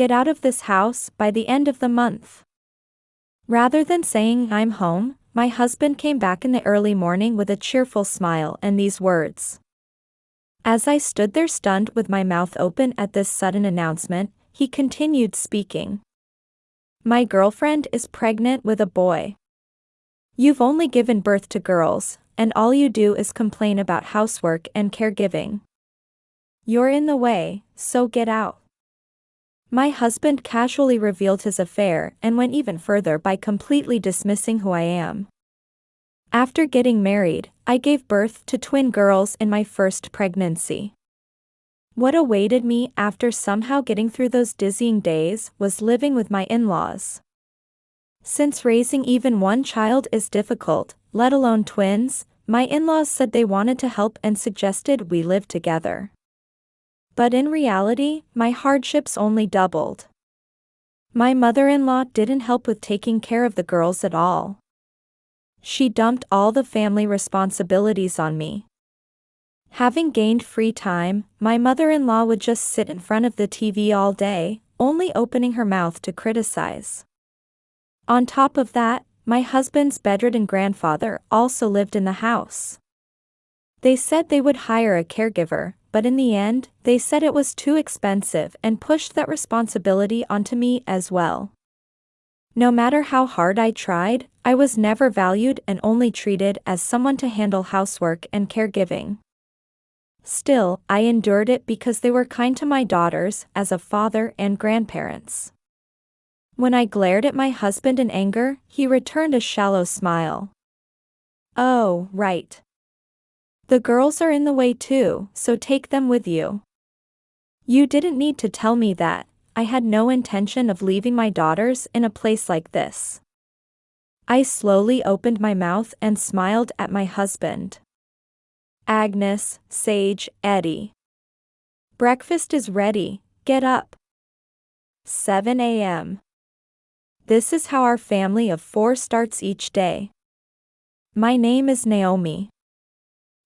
Get out of this house by the end of the month." Rather than saying I'm home, my husband came back in the early morning with a cheerful smile and these words. As I stood there stunned with my mouth open at this sudden announcement, he continued speaking. "My girlfriend is pregnant with a boy. You've only given birth to girls, and all you do is complain about housework and caregiving. You're in the way, so get out." My husband casually revealed his affair and went even further by completely dismissing who I am. After getting married, I gave birth to twin girls in my first pregnancy. What awaited me after somehow getting through those dizzying days was living with my in-laws. Since raising even one child is difficult, let alone twins, my in-laws said they wanted to help and suggested we live together. But in reality, my hardships only doubled. My mother-in-law didn't help with taking care of the girls at all. She dumped all the family responsibilities on me. Having gained free time, my mother-in-law would just sit in front of the TV all day, only opening her mouth to criticize. On top of that, my husband's bedridden grandfather also lived in the house. They said they would hire a caregiver, but in the end, they said it was too expensive and pushed that responsibility onto me as well. No matter how hard I tried, I was never valued and only treated as someone to handle housework and caregiving. Still, I endured it because they were kind to my daughters as a father and grandparents. When I glared at my husband in anger, he returned a shallow smile. "Oh, right. The girls are in the way too, so take them with you. You didn't need to tell me that. I had no intention of leaving my daughters in a place like this." I slowly opened my mouth and smiled at my husband. "Agnes, Sage, Eddie. Breakfast is ready, get up." 7 a.m. This is how our family of 4 starts each day. My name is Naomi.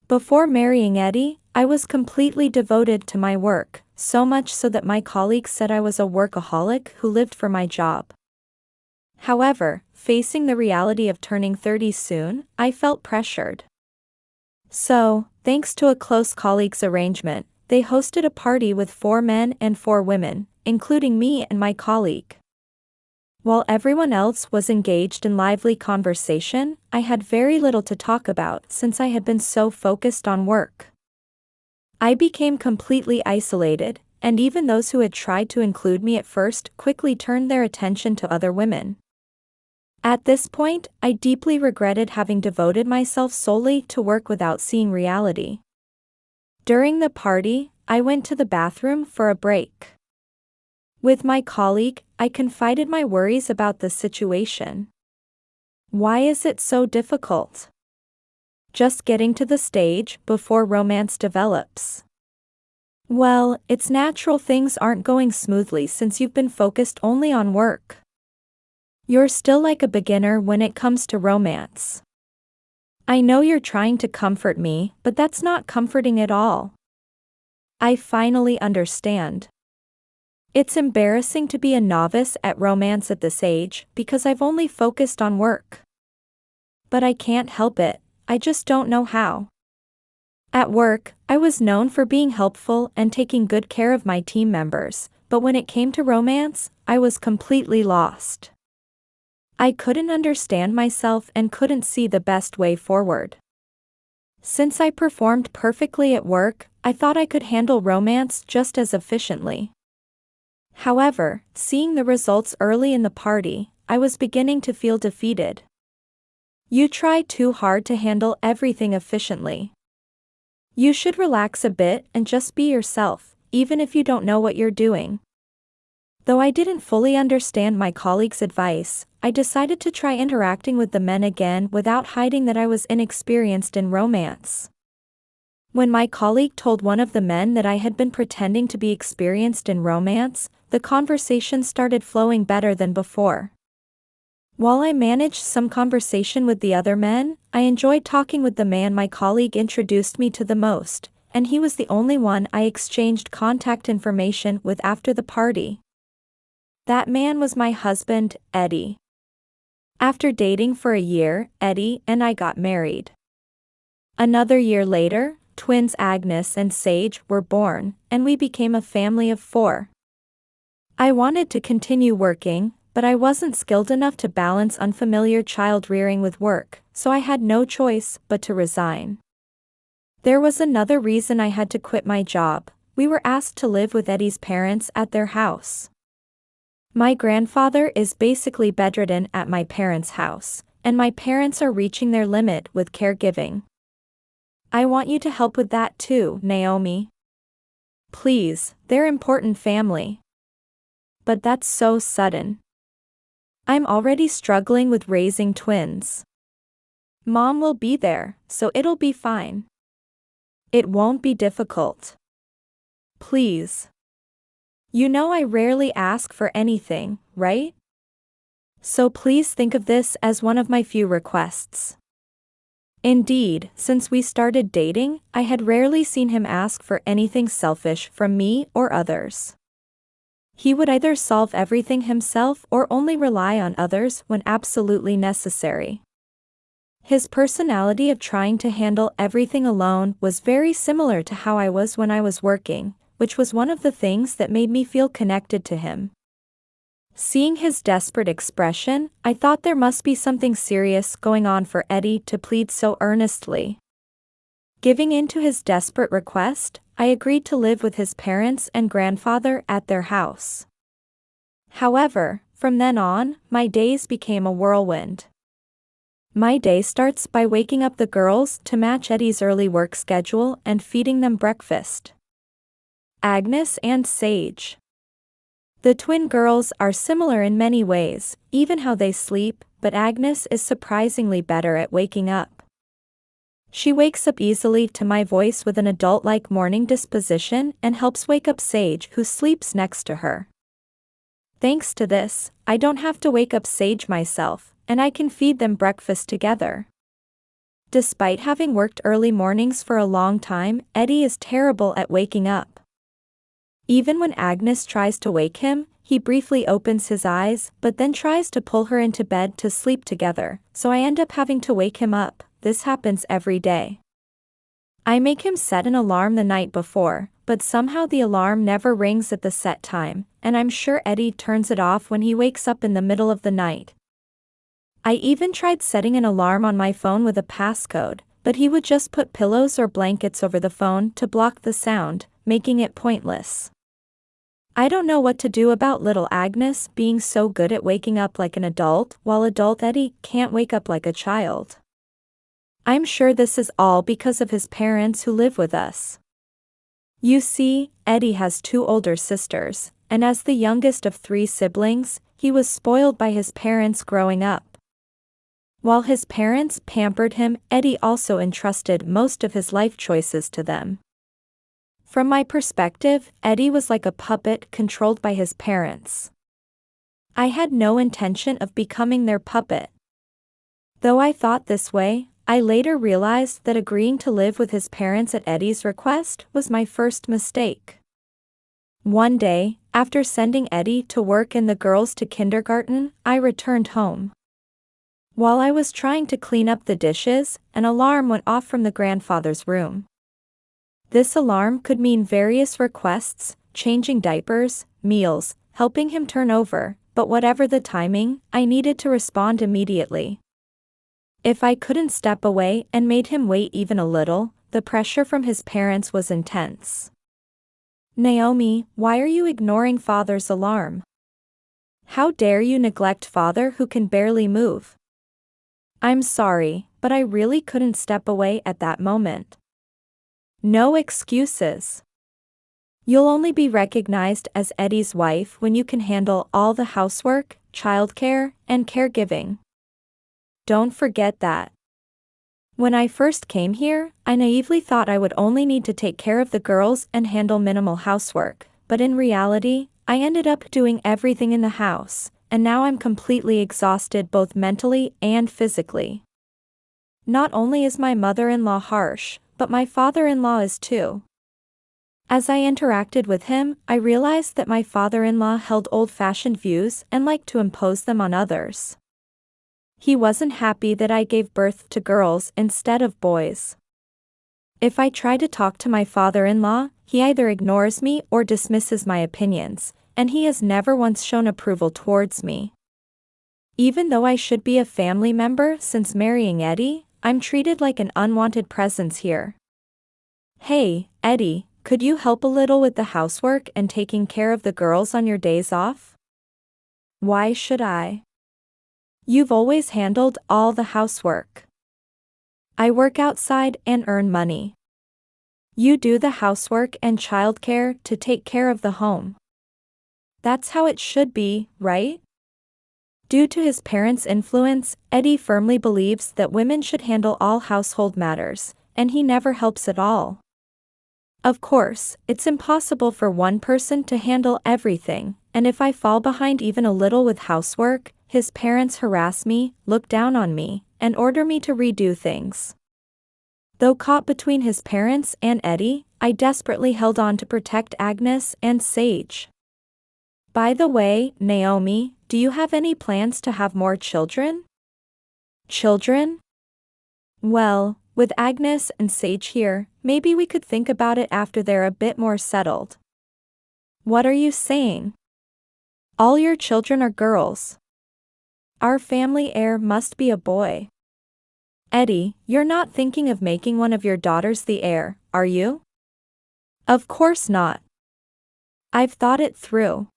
Before marrying Eddie, I was completely devoted to my work, so much so that my colleagues said I was a workaholic who lived for my job. However, facing the reality of turning 30 soon, I felt pressured. So, thanks to a close colleague's arrangement, they hosted a party with 4 men and 4 women, including me and my colleague. While everyone else was engaged in lively conversation, I had very little to talk about since I had been so focused on work. I became completely isolated, and even those who had tried to include me at first quickly turned their attention to other women. At this point, I deeply regretted having devoted myself solely to work without seeing reality. During the party, I went to the bathroom for a break. With my colleague, I confided my worries about the situation. "Why is it so difficult? Just getting to the stage before romance develops." "Well, it's natural things aren't going smoothly since you've been focused only on work. You're still like a beginner when it comes to romance. I know you're trying to comfort me, but that's not comforting at all. I finally understand. It's embarrassing to be a novice at romance at this age because I've only focused on work. But I can't help it, I just don't know how. At work, I was known for being helpful and taking good care of my team members, but when it came to romance, I was completely lost. I couldn't understand myself and couldn't see the best way forward. Since I performed perfectly at work, I thought I could handle romance just as efficiently. However, seeing the results early in the party, I was beginning to feel defeated. You try too hard to handle everything efficiently. You should relax a bit and just be yourself, even if you don't know what you're doing. Though I didn't fully understand my colleague's advice, I decided to try interacting with the men again without hiding that I was inexperienced in romance. When my colleague told one of the men that I had been pretending to be experienced in romance, the conversation started flowing better than before. While I managed some conversation with the other men, I enjoyed talking with the man my colleague introduced me to the most, and he was the only one I exchanged contact information with after the party. That man was my husband, Eddie. After dating for a year, Eddie and I got married. Another year later, twins Agnes and Sage were born, and we became a family of 4. I wanted to continue working, but I wasn't skilled enough to balance unfamiliar child rearing with work, so I had no choice but to resign. There was another reason I had to quit my job. We were asked to live with Eddie's parents at their house. My grandfather is basically bedridden at my parents' house, and my parents are reaching their limit with caregiving. I want you to help with that too, Naomi. Please, they're important family. But that's so sudden. I'm already struggling with raising twins. Mom will be there, so it'll be fine. It won't be difficult. Please. You know I rarely ask for anything, right? So please think of this as one of my few requests. Indeed, since we started dating, I had rarely seen him ask for anything selfish from me or others. He would either solve everything himself or only rely on others when absolutely necessary. His personality of trying to handle everything alone was very similar to how I was when I was working, which was one of the things that made me feel connected to him. Seeing his desperate expression, I thought there must be something serious going on for Eddie to plead so earnestly. Giving in to his desperate request, I agreed to live with his parents and grandfather at their house. However, from then on, my days became a whirlwind. My day starts by waking up the girls to match Eddie's early work schedule and feeding them breakfast. Agnes and Sage. The twin girls are similar in many ways, even how they sleep, but Agnes is surprisingly better at waking up. She wakes up easily to my voice with an adult-like morning disposition and helps wake up Sage, who sleeps next to her. Thanks to this, I don't have to wake up Sage myself, and I can feed them breakfast together. Despite having worked early mornings for a long time, Eddie is terrible at waking up. Even when Agnes tries to wake him, he briefly opens his eyes, but then tries to pull her into bed to sleep together, so I end up having to wake him up. This happens every day. I make him set an alarm the night before, but somehow the alarm never rings at the set time, and I'm sure Eddie turns it off when he wakes up in the middle of the night. I even tried setting an alarm on my phone with a passcode, but he would just put pillows or blankets over the phone to block the sound, making it pointless. I don't know what to do about little Agnes being so good at waking up like an adult, while adult Eddie can't wake up like a child. I'm sure this is all because of his parents who live with us. You see, Eddie has 2 older sisters, and as the youngest of 3 siblings, he was spoiled by his parents growing up. While his parents pampered him, Eddie also entrusted most of his life choices to them. From my perspective, Eddie was like a puppet controlled by his parents. I had no intention of becoming their puppet. Though I thought this way, I later realized that agreeing to live with his parents at Eddie's request was my first mistake. One day, after sending Eddie to work and the girls to kindergarten, I returned home. While I was trying to clean up the dishes, an alarm went off from the grandfather's room. This alarm could mean various requests, changing diapers, meals, helping him turn over, but whatever the timing, I needed to respond immediately. If I couldn't step away and made him wait even a little, the pressure from his parents was intense. Naomi, why are you ignoring Father's alarm? How dare you neglect Father who can barely move? I'm sorry, but I really couldn't step away at that moment. No excuses. You'll only be recognized as Eddie's wife when you can handle all the housework, childcare, and caregiving. Don't forget that. When I first came here, I naively thought I would only need to take care of the girls and handle minimal housework, but in reality, I ended up doing everything in the house, and now I'm completely exhausted both mentally and physically. Not only is my mother-in-law harsh, but my father-in-law is too. As I interacted with him, I realized that my father-in-law held old-fashioned views and liked to impose them on others. He wasn't happy that I gave birth to girls instead of boys. If I try to talk to my father-in-law, he either ignores me or dismisses my opinions, and he has never once shown approval towards me. Even though I should be a family member since marrying Eddie, I'm treated like an unwanted presence here. Hey, Eddie, could you help a little with the housework and taking care of the girls on your days off? Why should I? You've always handled all the housework. I work outside and earn money. You do the housework and childcare to take care of the home. That's how it should be, right? Due to his parents' influence, Eddie firmly believes that women should handle all household matters, and he never helps at all. Of course, it's impossible for one person to handle everything, and if I fall behind even a little with housework, his parents harass me, look down on me, and order me to redo things. Though caught between his parents and Eddie, I desperately held on to protect Agnes and Sage. By the way, Naomi, do you have any plans to have more children? Children? Well, with Agnes and Sage here, maybe we could think about it after they're a bit more settled. What are you saying? All your children are girls. Our family heir must be a boy. Eddie, you're not thinking of making one of your daughters the heir, are you? Of course not. I've thought it through.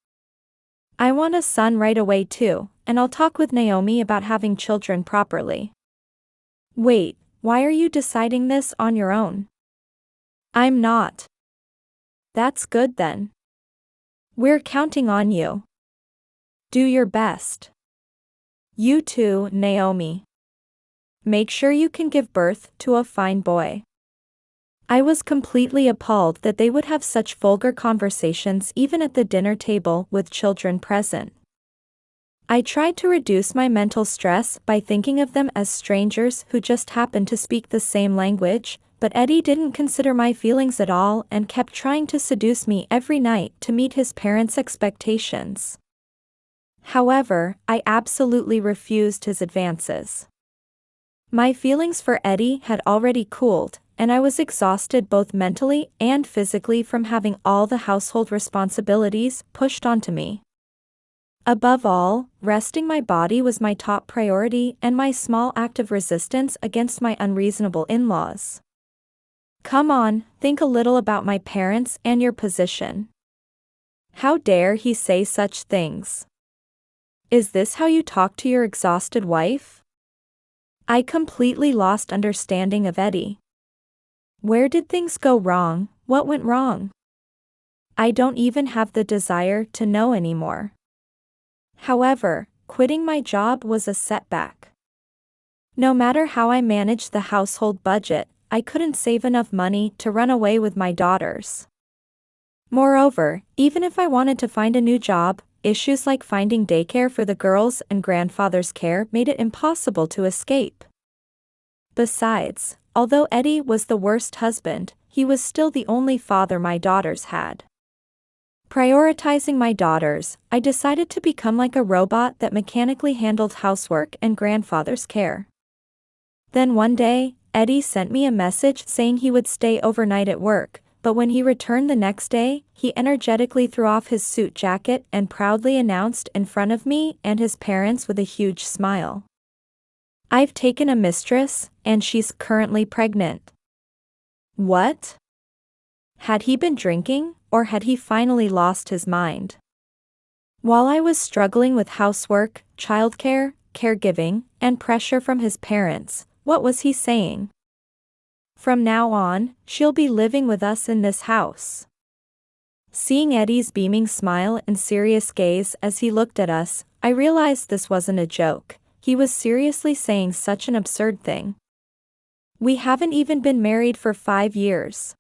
I want a son right away too, and I'll talk with Naomi about having children properly. Wait, why are you deciding this on your own? I'm not. That's good then. We're counting on you. Do your best. You too, Naomi. Make sure you can give birth to a fine boy. I was completely appalled that they would have such vulgar conversations even at the dinner table with children present. I tried to reduce my mental stress by thinking of them as strangers who just happened to speak the same language, but Eddie didn't consider my feelings at all and kept trying to seduce me every night to meet his parents' expectations. However, I absolutely refused his advances. My feelings for Eddie had already cooled, and I was exhausted both mentally and physically from having all the household responsibilities pushed onto me. Above all, resting my body was my top priority and my small act of resistance against my unreasonable in-laws. Come on, think a little about my parents and your position. How dare he say such things? Is this how you talk to your exhausted wife? I completely lost understanding of Eddie. Where did things go wrong? What went wrong? I don't even have the desire to know anymore. However, quitting my job was a setback. No matter how I managed the household budget, I couldn't save enough money to run away with my daughters. Moreover, even if I wanted to find a new job, issues like finding daycare for the girls and grandfather's care made it impossible to escape. Besides, although Eddie was the worst husband, he was still the only father my daughters had. Prioritizing my daughters, I decided to become like a robot that mechanically handled housework and grandfather's care. Then one day, Eddie sent me a message saying he would stay overnight at work, but when he returned the next day, he energetically threw off his suit jacket and proudly announced in front of me and his parents with a huge smile. I've taken a mistress, and she's currently pregnant. What? Had he been drinking, or had he finally lost his mind? While I was struggling with housework, childcare, caregiving, and pressure from his parents, what was he saying? From now on, she'll be living with us in this house. Seeing Eddie's beaming smile and serious gaze as he looked at us, I realized this wasn't a joke. He was seriously saying such an absurd thing. We haven't even been married for 5 years.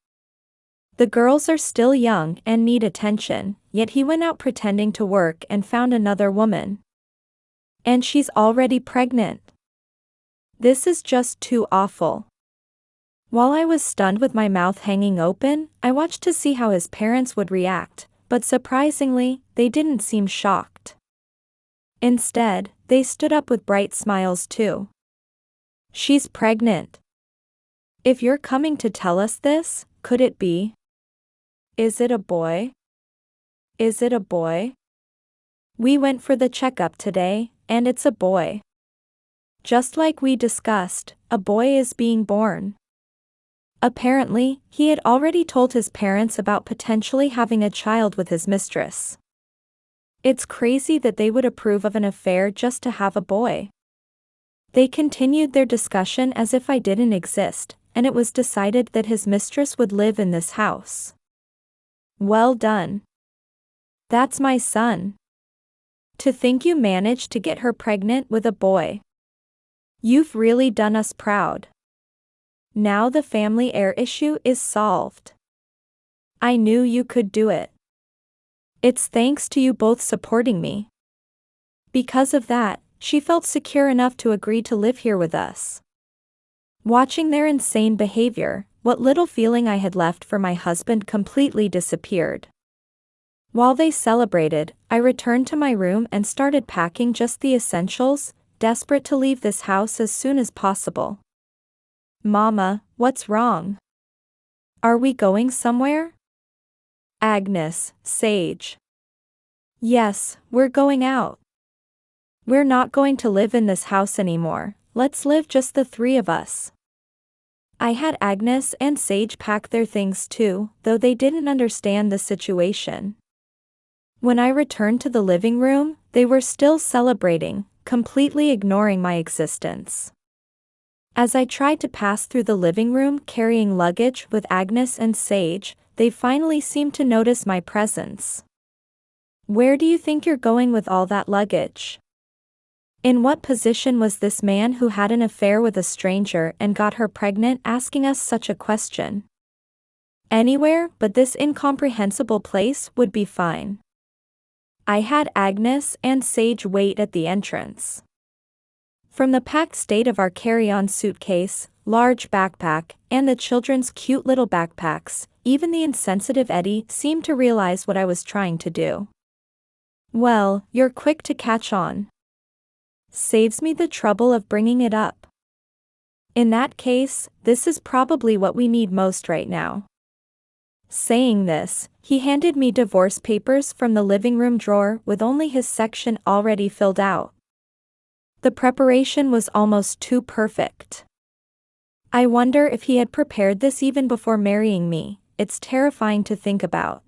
The girls are still young and need attention, yet he went out pretending to work and found another woman. And she's already pregnant. This is just too awful. While I was stunned with my mouth hanging open, I watched to see how his parents would react, but surprisingly, they didn't seem shocked. Instead, they stood up with bright smiles too. "She's pregnant. If you're coming to tell us this, could it be? Is it a boy? Is it a boy? We went for the checkup today, and it's a boy. Just like we discussed, a boy is being born." Apparently, he had already told his parents about potentially having a child with his mistress. It's crazy that they would approve of an affair just to have a boy. They continued their discussion as if I didn't exist, and it was decided that his mistress would live in this house. Well done. That's my son. To think you managed to get her pregnant with a boy. You've really done us proud. Now the family heir issue is solved. I knew you could do it. It's thanks to you both supporting me. Because of that, she felt secure enough to agree to live here with us. Watching their insane behavior, what little feeling I had left for my husband completely disappeared. While they celebrated, I returned to my room and started packing just the essentials, desperate to leave this house as soon as possible. "Mama, what's wrong? Are we going somewhere?" "Agnes, Sage. Yes, we're going out. We're not going to live in this house anymore, let's live just the three of us." I had Agnes and Sage pack their things too, though they didn't understand the situation. When I returned to the living room, they were still celebrating, completely ignoring my existence. As I tried to pass through the living room carrying luggage with Agnes and Sage, they finally seemed to notice my presence. "Where do you think you're going with all that luggage? In what position was this man who had an affair with a stranger and got her pregnant asking us such a question? Anywhere but this incomprehensible place would be fine." I had Agnes and Sage wait at the entrance. From the packed state of our carry-on suitcase, large backpack, and the children's cute little backpacks, even the insensitive Eddie seemed to realize what I was trying to do. "Well, you're quick to catch on. Saves me the trouble of bringing it up. In that case, this is probably what we need most right now." Saying this, he handed me divorce papers from the living room drawer with only his section already filled out. The preparation was almost too perfect. I wonder if he had prepared this even before marrying me. It's terrifying to think about.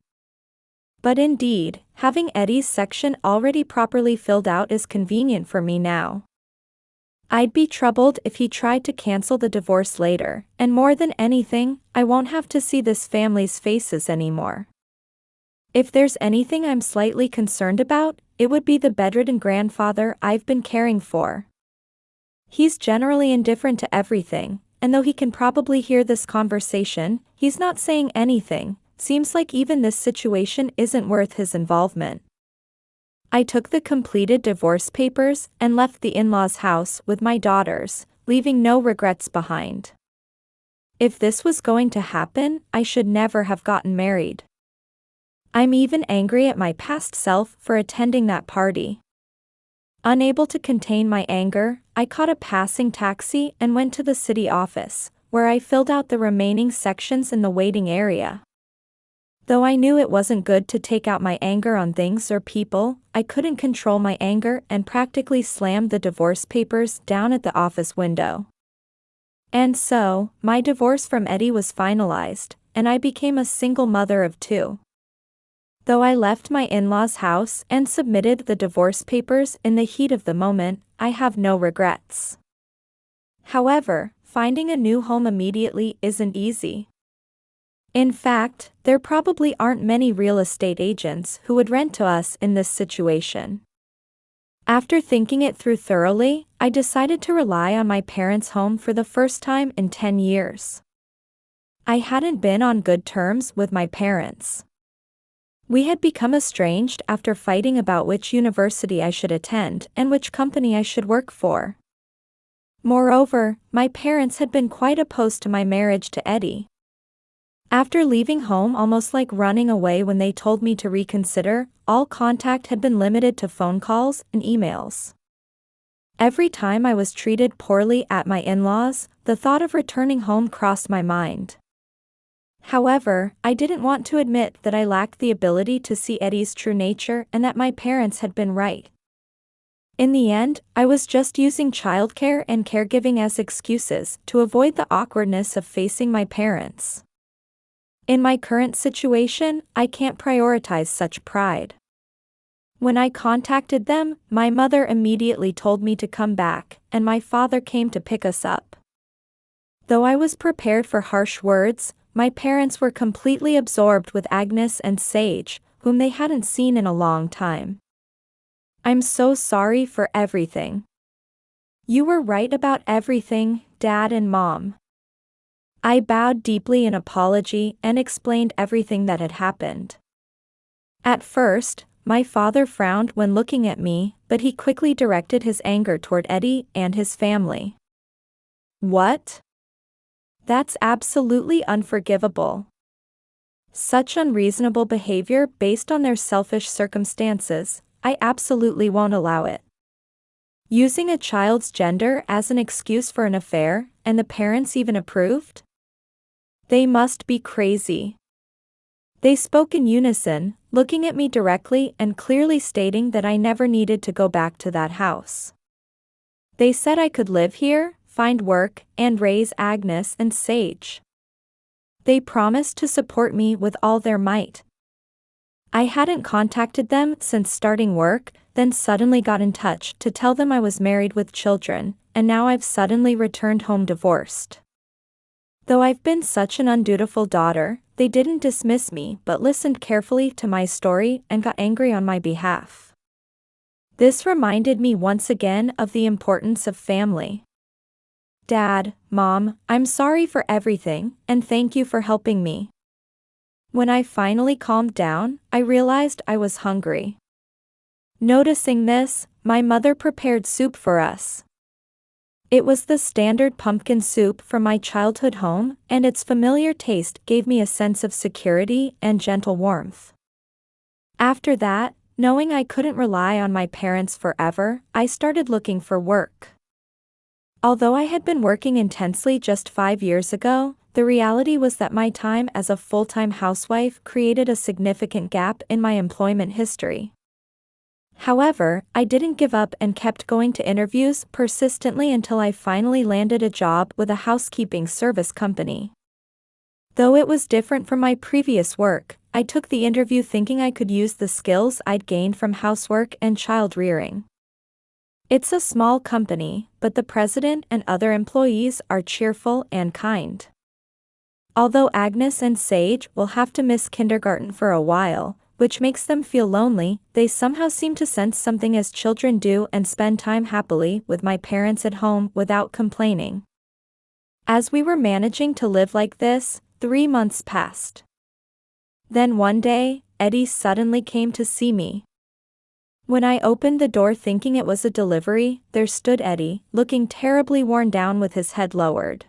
But indeed, having Eddie's section already properly filled out is convenient for me now. I'd be troubled if he tried to cancel the divorce later, and more than anything, I won't have to see this family's faces anymore. If there's anything I'm slightly concerned about, it would be the bedridden grandfather I've been caring for. He's generally indifferent to everything, and though he can probably hear this conversation, he's not saying anything. Seems like even this situation isn't worth his involvement. I took the completed divorce papers and left the in-laws' house with my daughters, leaving no regrets behind. If this was going to happen, I should never have gotten married. I'm even angry at my past self for attending that party. Unable to contain my anger, I caught a passing taxi and went to the city office, where I filled out the remaining sections in the waiting area. Though I knew it wasn't good to take out my anger on things or people, I couldn't control my anger and practically slammed the divorce papers down at the office window. And so, my divorce from Eddie was finalized, and I became a single mother of two. Though I left my in-laws' house and submitted the divorce papers in the heat of the moment, I have no regrets. However, finding a new home immediately isn't easy. In fact, there probably aren't many real estate agents who would rent to us in this situation. After thinking it through thoroughly, I decided to rely on my parents' home for the first time in 10 years. I hadn't been on good terms with my parents. We had become estranged after fighting about which university I should attend and which company I should work for. Moreover, my parents had been quite opposed to my marriage to Eddie. After leaving home almost like running away when they told me to reconsider, all contact had been limited to phone calls and emails. Every time I was treated poorly at my in-laws, the thought of returning home crossed my mind. However, I didn't want to admit that I lacked the ability to see Eddie's true nature and that my parents had been right. In the end, I was just using childcare and caregiving as excuses to avoid the awkwardness of facing my parents. In my current situation, I can't prioritize such pride. When I contacted them, my mother immediately told me to come back, and my father came to pick us up. Though I was prepared for harsh words, my parents were completely absorbed with Agnes and Sage, whom they hadn't seen in a long time. I'm so sorry for everything. You were right about everything, Dad and Mom. I bowed deeply in apology and explained everything that had happened. At first, my father frowned when looking at me, but he quickly directed his anger toward Eddie and his family. What? That's absolutely unforgivable. Such unreasonable behavior based on their selfish circumstances, I absolutely won't allow it. Using a child's gender as an excuse for an affair, and the parents even approved? They must be crazy. They spoke in unison, looking at me directly and clearly stating that I never needed to go back to that house. They said I could live here, find work, and raise Agnes and Sage. They promised to support me with all their might. I hadn't contacted them since starting work, then suddenly got in touch to tell them I was married with children, and now I've suddenly returned home divorced. Though I've been such an undutiful daughter, they didn't dismiss me but listened carefully to my story and got angry on my behalf. This reminded me once again of the importance of family. Dad, Mom, I'm sorry for everything, and thank you for helping me. When I finally calmed down, I realized I was hungry. Noticing this, my mother prepared soup for us. It was the standard pumpkin soup from my childhood home, and its familiar taste gave me a sense of security and gentle warmth. After that, knowing I couldn't rely on my parents forever, I started looking for work. Although I had been working intensely just 5 years ago, the reality was that my time as a full-time housewife created a significant gap in my employment history. However, I didn't give up and kept going to interviews persistently until I finally landed a job with a housekeeping service company. Though it was different from my previous work, I took the interview thinking I could use the skills I'd gained from housework and child rearing. It's a small company, but the president and other employees are cheerful and kind. Although Agnes and Sage will have to miss kindergarten for a while, which makes them feel lonely, they somehow seem to sense something as children do and spend time happily with my parents at home without complaining. As we were managing to live like this, 3 months passed. Then one day, Eddie suddenly came to see me. When I opened the door thinking it was a delivery, there stood Eddie, looking terribly worn down with his head lowered.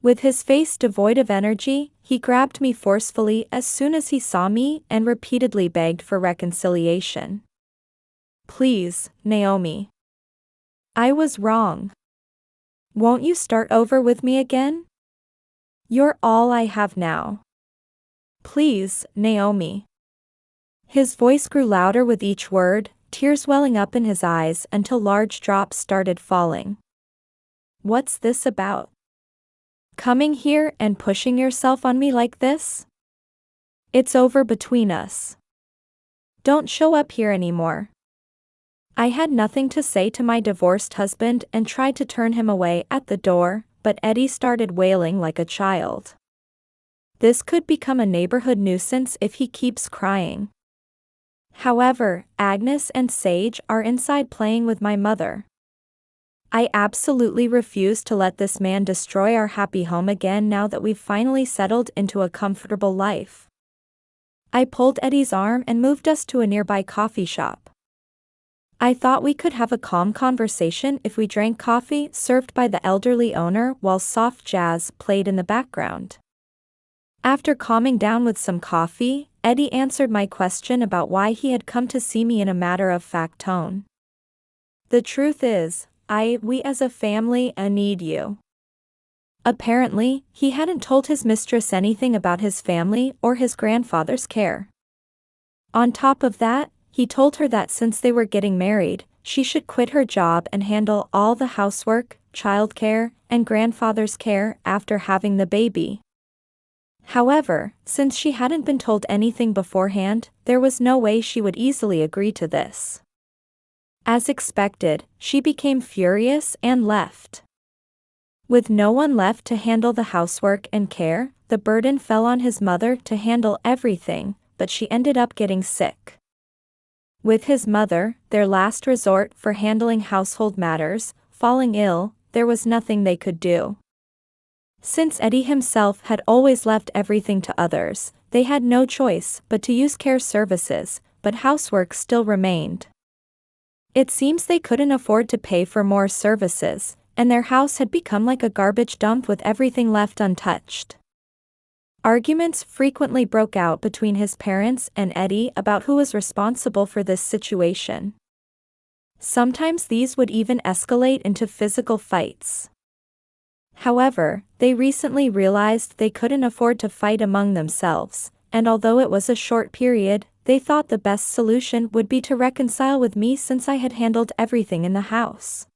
With his face devoid of energy, he grabbed me forcefully as soon as he saw me and repeatedly begged for reconciliation. Please, Naomi. I was wrong. Won't you start over with me again? You're all I have now. Please, Naomi. His voice grew louder with each word, tears welling up in his eyes until large drops started falling. What's this about? Coming here and pushing yourself on me like this? It's over between us. Don't show up here anymore. I had nothing to say to my divorced husband and tried to turn him away at the door, but Eddie started wailing like a child. This could become a neighborhood nuisance if he keeps crying. However, Agnes and Sage are inside playing with my mother. I absolutely refuse to let this man destroy our happy home again now that we've finally settled into a comfortable life. I pulled Eddie's arm and moved us to a nearby coffee shop. I thought we could have a calm conversation if we drank coffee served by the elderly owner while soft jazz played in the background. After calming down with some coffee, Eddie answered my question about why he had come to see me in a matter-of-fact tone. The truth is, we as a family need you. Apparently, he hadn't told his mistress anything about his family or his grandfather's care. On top of that, he told her that since they were getting married, she should quit her job and handle all the housework, childcare, and grandfather's care after having the baby. However, since she hadn't been told anything beforehand, there was no way she would easily agree to this. As expected, she became furious and left. With no one left to handle the housework and care, the burden fell on his mother to handle everything, but she ended up getting sick. With his mother, their last resort for handling household matters, falling ill, there was nothing they could do. Since Eddie himself had always left everything to others, they had no choice but to use care services, but housework still remained. It seems they couldn't afford to pay for more services, and their house had become like a garbage dump with everything left untouched. Arguments frequently broke out between his parents and Eddie about who was responsible for this situation. Sometimes these would even escalate into physical fights. However, they recently realized they couldn't afford to fight among themselves, and although it was a short period, they thought the best solution would be to reconcile with me since I had handled everything in the house.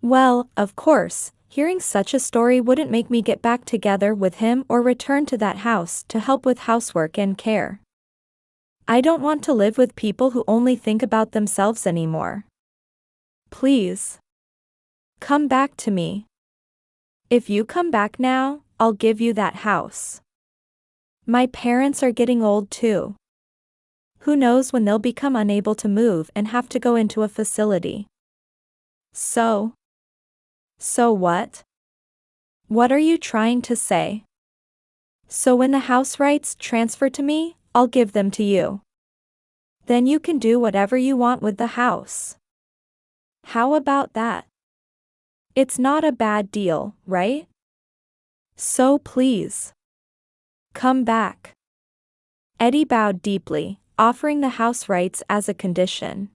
Well, of course, hearing such a story wouldn't make me get back together with him or return to that house to help with housework and care. I don't want to live with people who only think about themselves anymore. Please. Come back to me. If you come back now, I'll give you that house. My parents are getting old too. Who knows when they'll become unable to move and have to go into a facility. So what? What are you trying to say? So when the house rights transfer to me, I'll give them to you. Then you can do whatever you want with the house. How about that? It's not a bad deal, right? So please. Come back. Eddie bowed deeply, offering the house rights as a condition.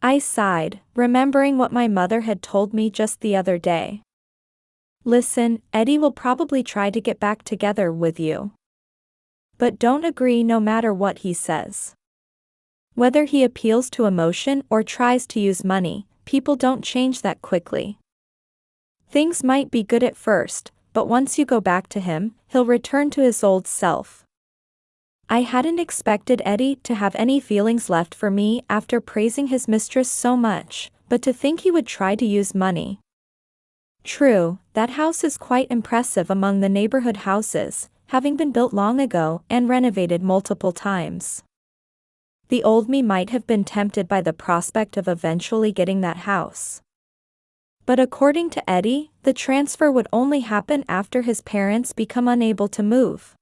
I sighed, remembering what my mother had told me just the other day. Listen, Eddie will probably try to get back together with you. But don't agree no matter what he says. Whether he appeals to emotion or tries to use money, people don't change that quickly. Things might be good at first, but once you go back to him, he'll return to his old self. I hadn't expected Eddie to have any feelings left for me after praising his mistress so much, but to think he would try to use money. True, that house is quite impressive among the neighborhood houses, having been built long ago and renovated multiple times. The old me might have been tempted by the prospect of eventually getting that house. But according to Eddie, the transfer would only happen after his parents become unable to move.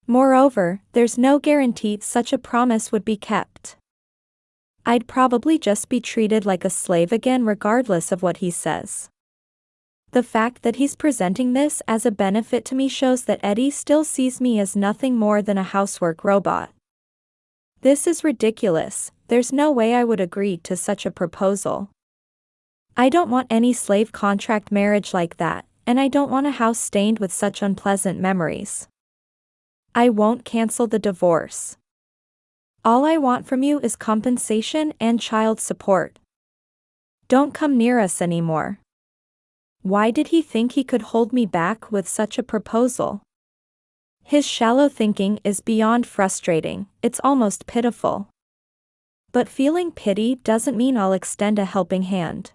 Moreover, there's no guarantee such a promise would be kept. I'd probably just be treated like a slave again regardless of what he says. The fact that he's presenting this as a benefit to me shows that Eddie still sees me as nothing more than a housework robot. This is ridiculous, there's no way I would agree to such a proposal. I don't want any slave contract marriage like that, and I don't want a house stained with such unpleasant memories. I won't cancel the divorce. All I want from you is compensation and child support. Don't come near us anymore. Why did he think he could hold me back with such a proposal? His shallow thinking is beyond frustrating, it's almost pitiful. But feeling pity doesn't mean I'll extend a helping hand.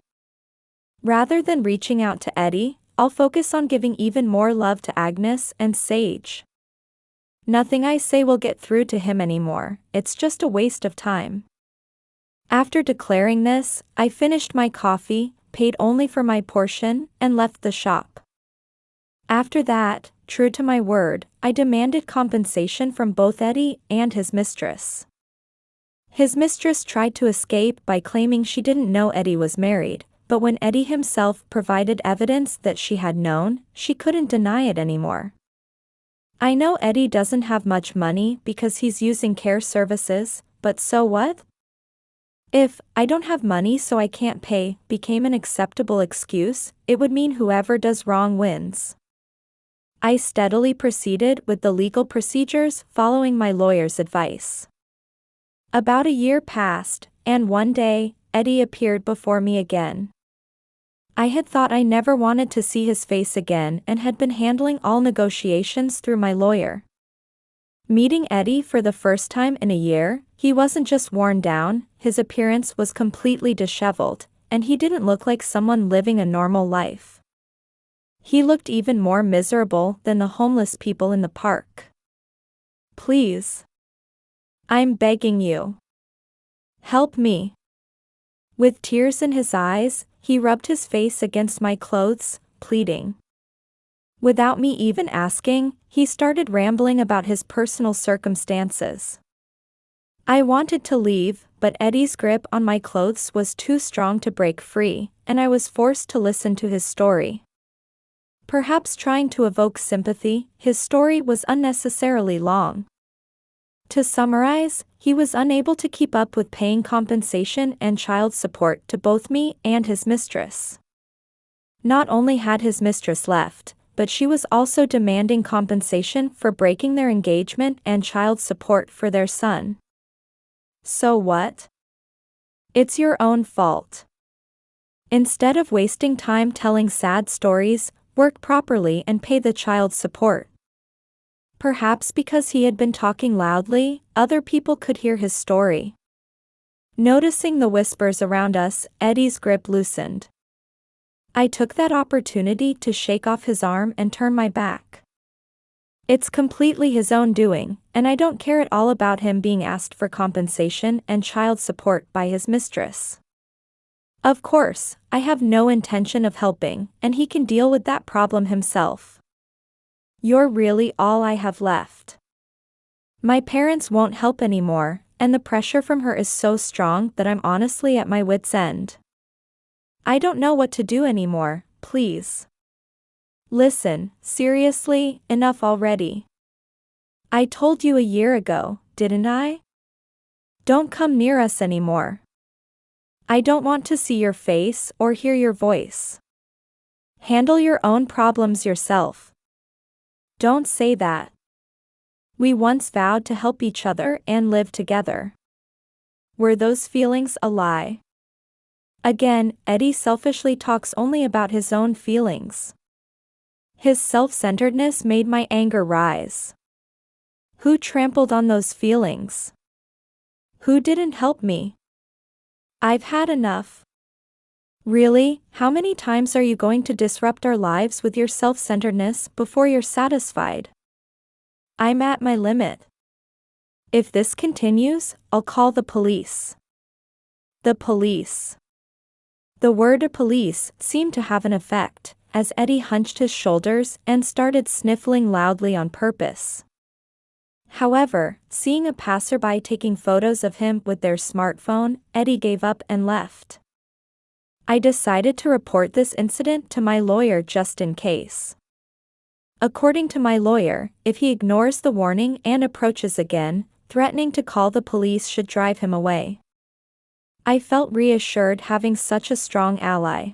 Rather than reaching out to Eddie, I'll focus on giving even more love to Agnes and Sage. Nothing I say will get through to him anymore, it's just a waste of time. After declaring this, I finished my coffee, paid only for my portion, and left the shop. After that, true to my word, I demanded compensation from both Eddie and his mistress. His mistress tried to escape by claiming she didn't know Eddie was married, but when Eddie himself provided evidence that she had known, she couldn't deny it anymore. I know Eddie doesn't have much money because he's using care services, but so what? If "I don't have money so I can't pay" became an acceptable excuse, it would mean whoever does wrong wins. I steadily proceeded with the legal procedures following my lawyer's advice. About a year passed, and one day, Eddie appeared before me again. I had thought I never wanted to see his face again and had been handling all negotiations through my lawyer. Meeting Eddie for the first time in a year, he wasn't just worn down, his appearance was completely disheveled, and he didn't look like someone living a normal life. He looked even more miserable than the homeless people in the park. "Please. I'm begging you. Help me." With tears in his eyes, he rubbed his face against my clothes, pleading. Without me even asking, he started rambling about his personal circumstances. I wanted to leave, but Eddie's grip on my clothes was too strong to break free, and I was forced to listen to his story. Perhaps trying to evoke sympathy, his story was unnecessarily long. To summarize, he was unable to keep up with paying compensation and child support to both me and his mistress. Not only had his mistress left, but she was also demanding compensation for breaking their engagement and child support for their son. So what? It's your own fault. Instead of wasting time telling sad stories, work properly and pay the child support. Perhaps because he had been talking loudly, other people could hear his story. Noticing the whispers around us, Eddie's grip loosened. I took that opportunity to shake off his arm and turn my back. It's completely his own doing, and I don't care at all about him being asked for compensation and child support by his mistress. Of course, I have no intention of helping, and he can deal with that problem himself. You're really all I have left. My parents won't help anymore, and the pressure from her is so strong that I'm honestly at my wit's end. I don't know what to do anymore, please. Listen, seriously, enough already. I told you a year ago, didn't I? Don't come near us anymore. I don't want to see your face or hear your voice. Handle your own problems yourself. Don't say that. We once vowed to help each other and live together. Were those feelings a lie? Again, Eddie selfishly talks only about his own feelings. His self-centeredness made my anger rise. Who trampled on those feelings? Who didn't help me? I've had enough. Really, how many times are you going to disrupt our lives with your self-centeredness before you're satisfied? I'm at my limit. If this continues, I'll call the police. The police. The word police seemed to have an effect, as Eddie hunched his shoulders and started sniffling loudly on purpose. However, seeing a passerby taking photos of him with their smartphone, Eddie gave up and left. I decided to report this incident to my lawyer just in case. According to my lawyer, if he ignores the warning and approaches again, threatening to call the police should drive him away. I felt reassured having such a strong ally.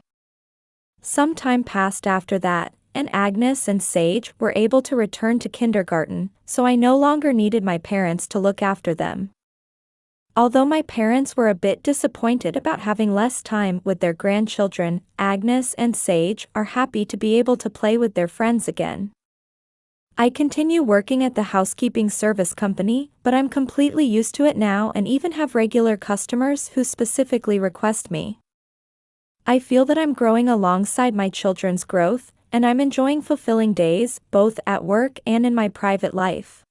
Some time passed after that, and Agnes and Sage were able to return to kindergarten, so I no longer needed my parents to look after them. Although my parents were a bit disappointed about having less time with their grandchildren, Agnes and Sage are happy to be able to play with their friends again. I continue working at the housekeeping service company, but I'm completely used to it now and even have regular customers who specifically request me. I feel that I'm growing alongside my children's growth, and I'm enjoying fulfilling days, both at work and in my private life.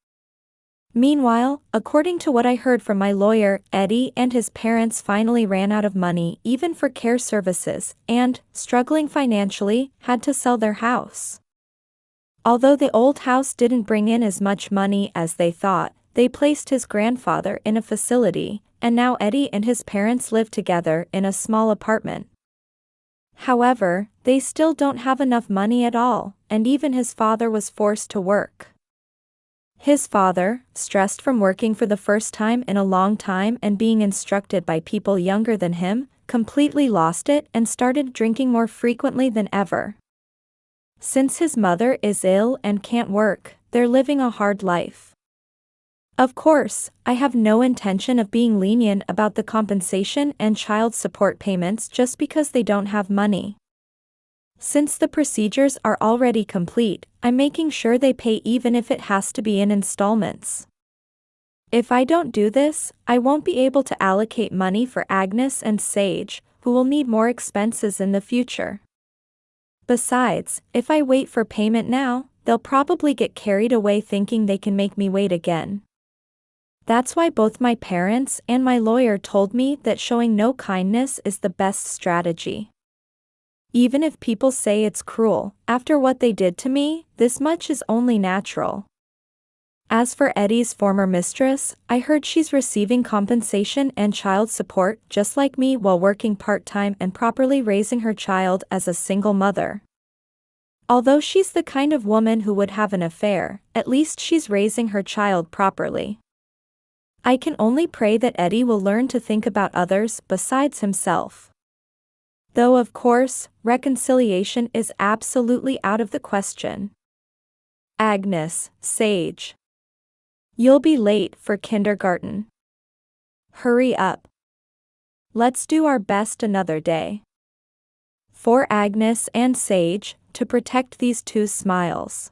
Meanwhile, according to what I heard from my lawyer, Eddie and his parents finally ran out of money even for care services and, struggling financially, had to sell their house. Although the old house didn't bring in as much money as they thought, they placed his grandfather in a facility, and now Eddie and his parents live together in a small apartment. However, they still don't have enough money at all, and even his father was forced to work. His father, stressed from working for the first time in a long time and being instructed by people younger than him, completely lost it and started drinking more frequently than ever. Since his mother is ill and can't work, they're living a hard life. Of course, I have no intention of being lenient about the compensation and child support payments just because they don't have money. Since the procedures are already complete, I'm making sure they pay even if it has to be in installments. If I don't do this, I won't be able to allocate money for Agnes and Sage, who will need more expenses in the future. Besides, if I wait for payment now, they'll probably get carried away thinking they can make me wait again. That's why both my parents and my lawyer told me that showing no kindness is the best strategy. Even if people say it's cruel, after what they did to me, this much is only natural. As for Eddie's former mistress, I heard she's receiving compensation and child support just like me while working part-time and properly raising her child as a single mother. Although she's the kind of woman who would have an affair, at least she's raising her child properly. I can only pray that Eddie will learn to think about others besides himself. Though of course, reconciliation is absolutely out of the question. Agnes, Sage. You'll be late for kindergarten. Hurry up. Let's do our best another day. For Agnes and Sage, to protect these two smiles.